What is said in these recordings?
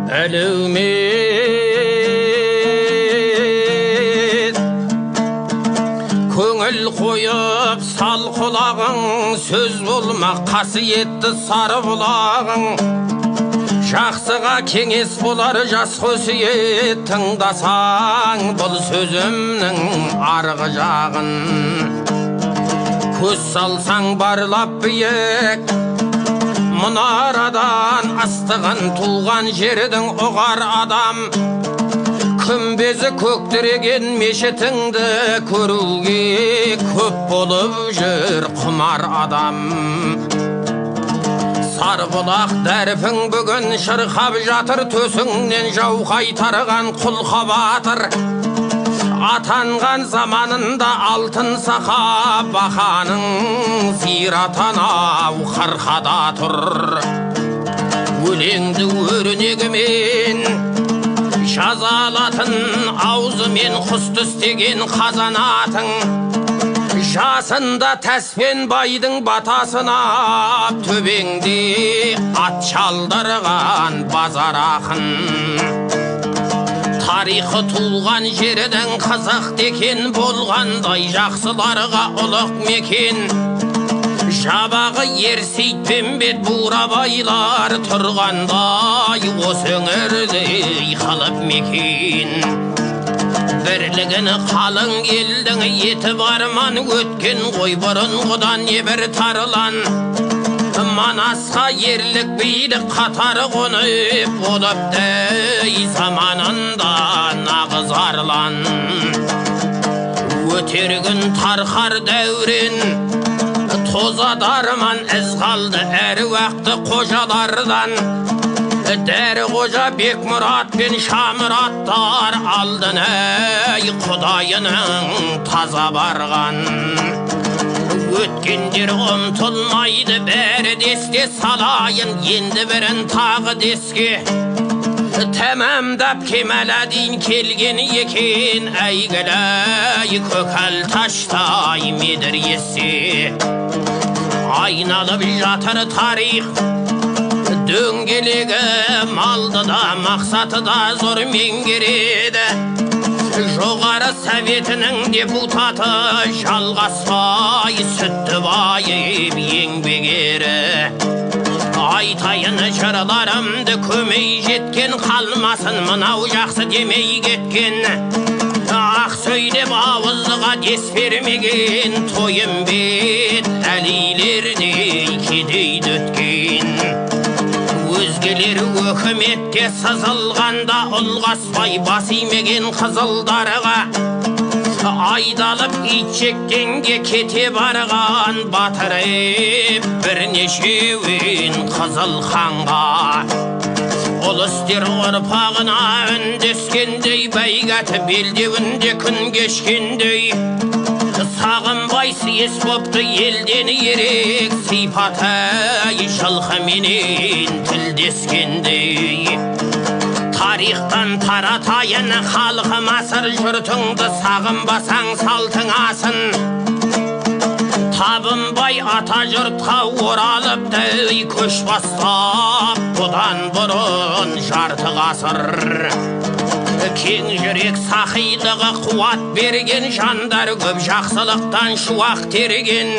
әлеумет көңіл қойып сал құлағың, сөз болмақ қасиетті сары бұлағың. Жақсыға кеңес болар жас қосиет, тыңдасаң бұл сөзімнің арғы жағын. Көз салсаң барлап биік мұнарадан, астығын туған жердің ұғар адам. Күмбезі көктіреген мешітіңді көруге көп болып жүр құмар адам. Сарбұлақ дәрпің бүгін шырқап жатыр, төсіңнен жау қайтарған құлқа батыр. Атанған заманында алтын сақа бақаның, зиратанау қырқада тұр. Өлеңді өрнегімен жазалатын, аузымен құс түстеген қазанатың. Жасында тәспен байдың батасына, төбеңде ат шалдырған базар ақын. Тарихы туылған жердің қызық декен, болғандай жақсыларға ұлық мекен. Жабағы ерсейтпен бет бурабайлар, тұрғандай осы өңірде қылып мекен. Бірлігіні қалың елдің еті барман, өткен ғой бұрынғыдан небір тарылан. Манасқа ерлік билік қатары қонып, болыпты заманында нағыз арлан. Өтергін тарқар дәурен, тозадарман із қалды әруақты қожалардан. Дәрі қожа Бекмұрат пен Шамұраттар алдын әй құдайының таза барған. Өткендер ұмтылмайды, бәрі десте салайын, енді бірін тағы деске. Тәмамдап Кемаладин келген екен, әйгілі көкәл таштай медіресе. Айналып жатыр тарих дөңгелегі, малды да мақсаты да зор меңгереді. Жоғары Советінің депутаты жалғаспай сүтті байып еңбек ері. Айтайын жырларымды көмей жеткен, қалмасын мынау жақсы демей кеткен. Ақ сөйлеп ауызға дес бермеген, тойым бет әлилердей кедейді өткен. Өзгелер өкіметке сызылғанда, ұлғаспай бас имеген қызылдарға. Айдалып итшектенге кете барған, батырып бірнешеуін қызыл ханға. Ұлыстер ұрпағына үндескендей, бәйгәті белдеуінде күн кешкендей. Сағынбай сиес бопты елден ерек, сипаты жылқыменен тілдескендей. Тарихтан таратайын халқы масыр, жұртыңды сағынбасаң салтың асын. Табынбай ата жұртқа оралыпты көш бастап, бұдан бұрын жарты ғасыр. Кең жүрек сақилығы қуат берген, жандар көп жақсылықтан шуақ терген.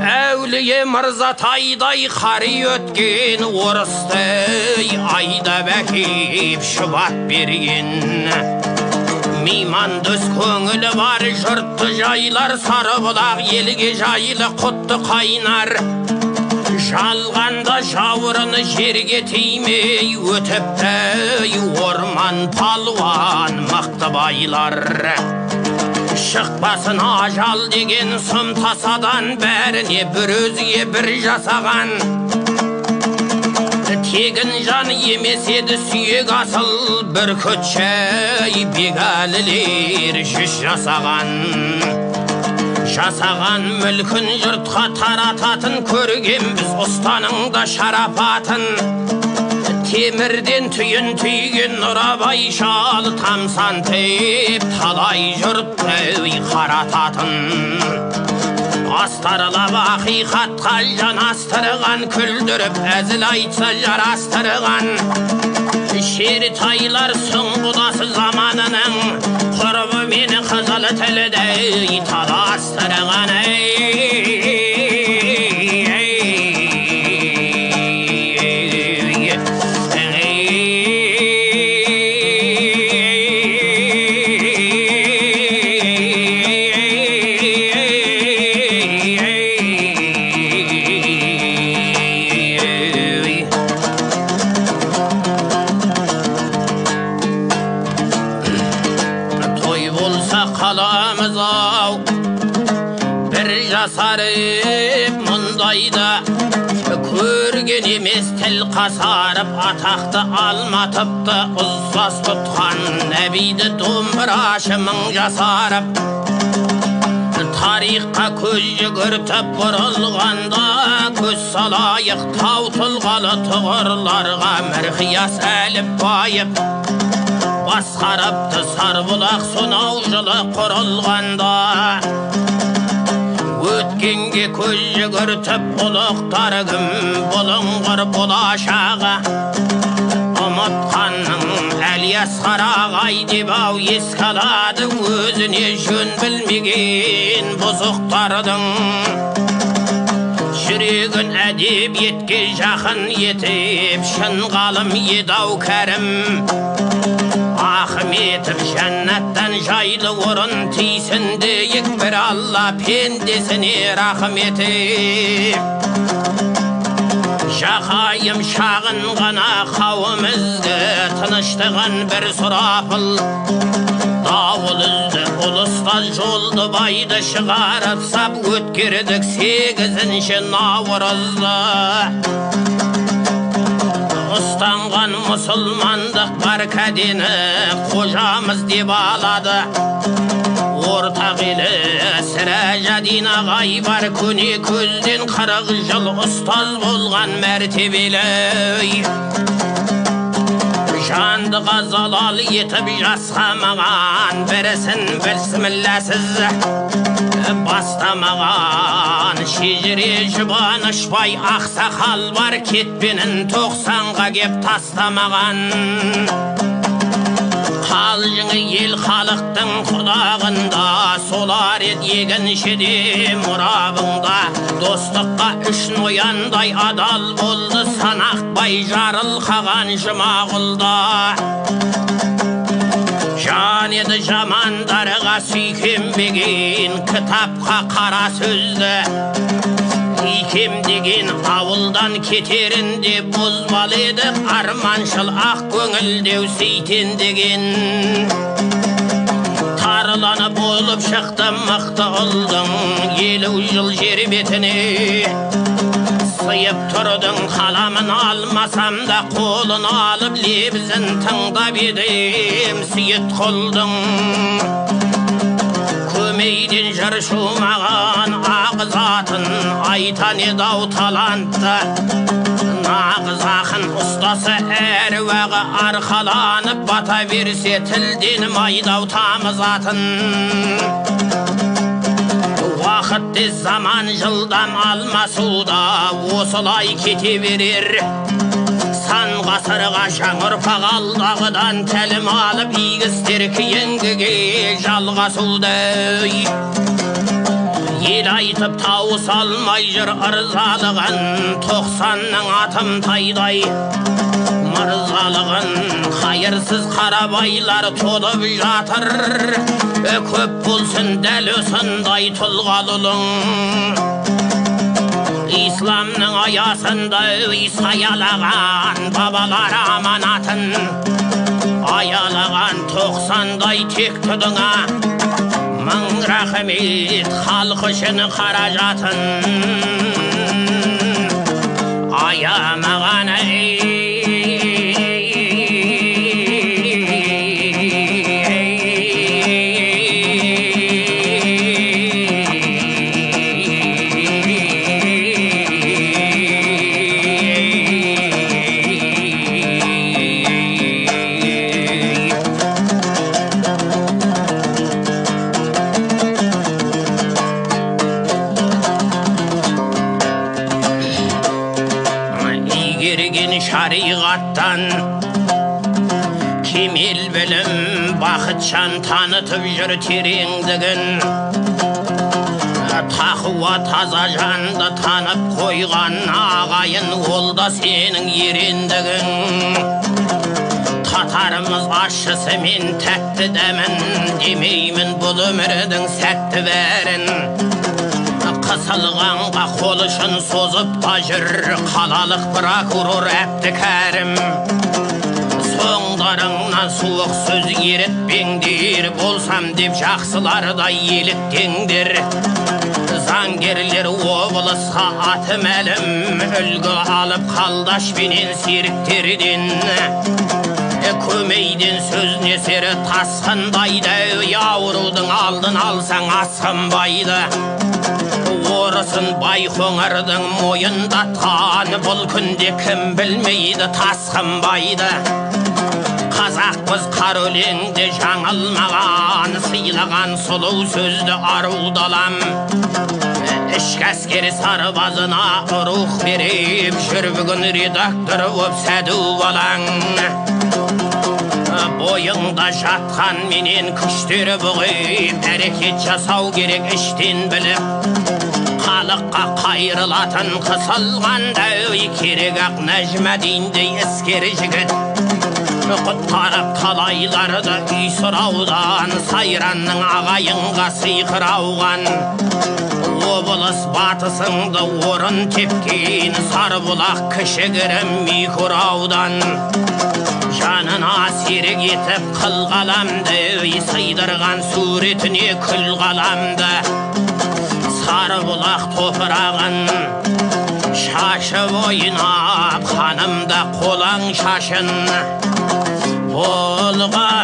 Әулие Мырзатайдай қари өткен, орысты айдап әкеп шұбат берген. Меймандос көңілі бар жұртты жайлар, Сарыбұлақ елге жайлы құтты қайнар. Жалғанда жауырыны жерге тимей, өтіпті орман палуан мықты байлар. Шықпасын ажал деген сұм тасадан, бәріне бір өзге бір жасаған. Тегін жан емес еді сүйек асыл, бір көтшәй бегәлілер жүз жасаған. Жасаған мүлкін жұртқа тарататын, көрген біз ұстаныңда шарапатын. Темірден түйін түйген Нұрабай шал, тамсантып талай жұртты қарататын. Астарлап ақиқатқа жанастырған, күлдіріп әзіл айтса жарастырған. Şeritaylar süngudası zamanının Kurbu meni kızıl tilde talastırgan Sarıp mundayda körgen emes til kasarıp ataқты almatıptı uzzas tutkan nebiydi dumbraşımın jasarıp tarihqa köz yügürtüp burulganda köz salayık tavtılgalı tuğurlarga mirqiyas elip bayıp basqarıptı sarbulaq sunavjılı qurulganda Ötkenge köz yügürtüp uluqtargım bulungur bulaşağa Umutkanın Əlyas Qaragay debav eskaladı Özüne jön bilmegen buzuqtardın Жүрегін әдебиетке жақын етіп шын ғалым едау кәрім Ахметов жәннаттан жайлы орын тисін дейік бір Алла пендесіне рахым етіп Жақайым шағын ғана қауымызды тыныштығын бір сұрапыл Davul üzdü, ulustan joldu baydı шығарып сап өткердік 8-ші Наурызды Ұстанған мұсылмандық бар кәдені қожамыз деп алады Ортақ елі Сірәжадин ағай бар көне көзден 40 жыл ұстаз болған мәртебелі Жанды ғазалал етіп жасқамаған Бірісін білсімілләсіз бастамаған Шежіре жұбанышбай ақсақал бар Кетпенін 90-ға кеп тастамаған Қалжыңы ел халықтың құлағында Солар ед егіншеде мұрабыңда Достыққа үшін ояндай адал болды Санақбай жарылқаған Жұмағұлда Жан еді жамандарға сүйкенбеген Кітапқа қара сөзді Икем деген ауылдан кетерінде Бозбал еді арманшыл ақ көңілдеу сейтен деген Тарыланы болып шықты мықты ұлдың 50 жыл жер бетіне Сыйып тұрдың қаламын алмасам да қолын алып лебізін тыңдап едім Сейіт құлдың көмейден жыр шумаған ағыз атын айтан едау талантты Нағыз ақын ұстасы әр уағы арқаланып бата берсе тілден майдау тамыз атын Уақыт тез заман жылдам алмасуда осылай кете берер Сан ғасырға жаң ұрпақ алдағыдан тәлім алып игістер кейінгіге жалғасудай Ел айтып тауыс алмай жүр ырзалығын 90-ның атым тайдай Мырзалығын қайырсыз қарабайлар толып жатыр Көп болсын дәл осындай тұлғалылың Исламның аясында саялаған бабалар аманатын Аялаған 90-дай тектідіңа Мың рахмет халық үшін қаражатын Аямаған кемел білім бақытжан танытып жүр тереңдігін. Тақуа таза жанды танып қойған ағайын, ол да сенің ерендігің. Татарымыз ащысы мен тәтті дәмін, демеймін бұл өмірдің сәтті бәрін. Қысылғанға қол ұшын созып та жүр қалалық прокурор Әбдікәрім. Соңдарыңнан суық сөз еретпеңдер, болсам деп жақсылардай еліктеңдер. Заңгерлер облысқа аты мәлім, үлгі алып қалдашпенен серіктерден. Көмейден сөз несері тасқындайды, аурудың алдын алсаң асқынбайды. Орысын Байқоңырдың мойындатқан, бұл күнде кім білмейді тасқынбайды. Қазақпыз қар өлеңде жаңылмаған, сыйлаған сұлу сөзді арудалам. Ішкі әскери сарбазына рух беріп жүр бүгін редактор боп сәду балаң. Бойыңда жатқан менен күштері бұғып, әрекет жасау керек іштен біліп. Халыққа қайрылатын қысылғанда керек ақ Нәжмәдиндей іскер жігіт. Құтқарып талайларды үй сұраудан, Сайранның ағайынға сыйқырауған. Облыс батысыңды орын тепкен, Сарбұлақ кішігірім Микураудан. Жанына серік етіп қылғаламды, сыйдырған суретіне күл қаламды. Сарбұлақ топырағын шашып ойнап, ханымда қолаң шашын болғағанды.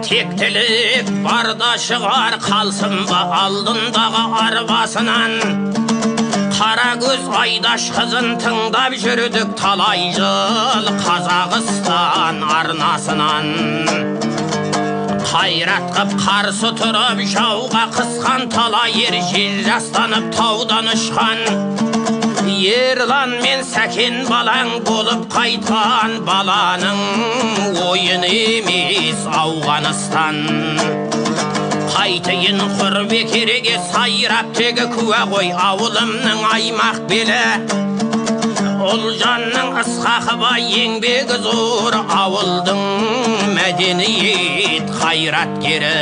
Тектілік барда шығар, қалсын ба алдындағы арбасынан. Қара көз Айдаш қызын тыңдап жүрдік талай жыл Қазақстан арнасынан. Қайрат қып қарсы тұрып жауға қысқан, талай ер жел жастанып таудан ұшқан. Ерлан мен Сәкен балаң болып қайтқан, баланың ойын емес Ауғаныстан. Қайтайын құр бекереге сайрап тегі куә ғой ауылымның аймақ белі. Ұлжанның Ысқақы бай еңбегі зор, ауылдың мәдениет қайраткері.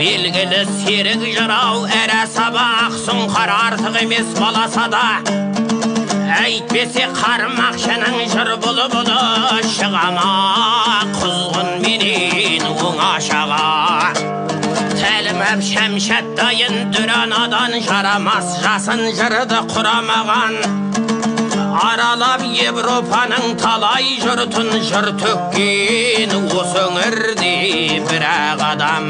Белгілі серік жырау әрі сабақ, сұңқар артық емес баласада. Әйтпесе қармақшының жыр бұлы шығама, құзғын менен оңашаға. Тәлімәп шәмшәт дайын дүранадан жарамас, жасын жырды құрамаған. Аралап Европаның талай жұртын жыр төккен, осы өңірде бірақ адам.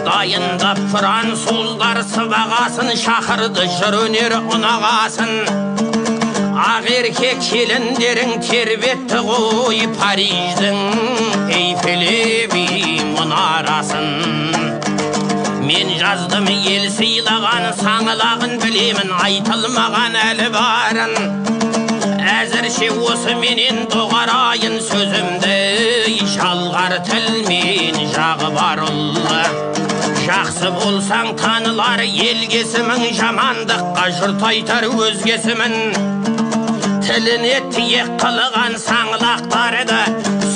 Дайындап француздар сыбағасын, шақырды жыр өнер ұнағасын. Ақерке келіндерің тербетті ғой Париждің Эйфелеви мұнарасын. Мен жаздым ел сыйлаған, саңылағын білемін, айтылмаған әлі барын. Әзірше осы менен доғарайын сөзімді, жалғар тілмен жағы бар ұлы. Жақсы болсаң танылар елгесімін, жамандыққа жұрт айтар өзгесімін. Тіліне тиек қылған саңлақтарды,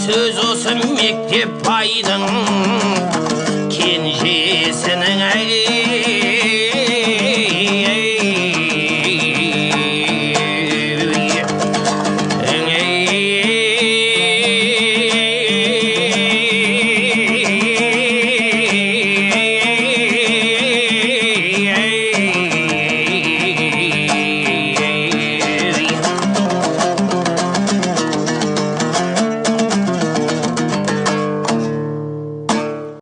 сөз осы мектеп байдың.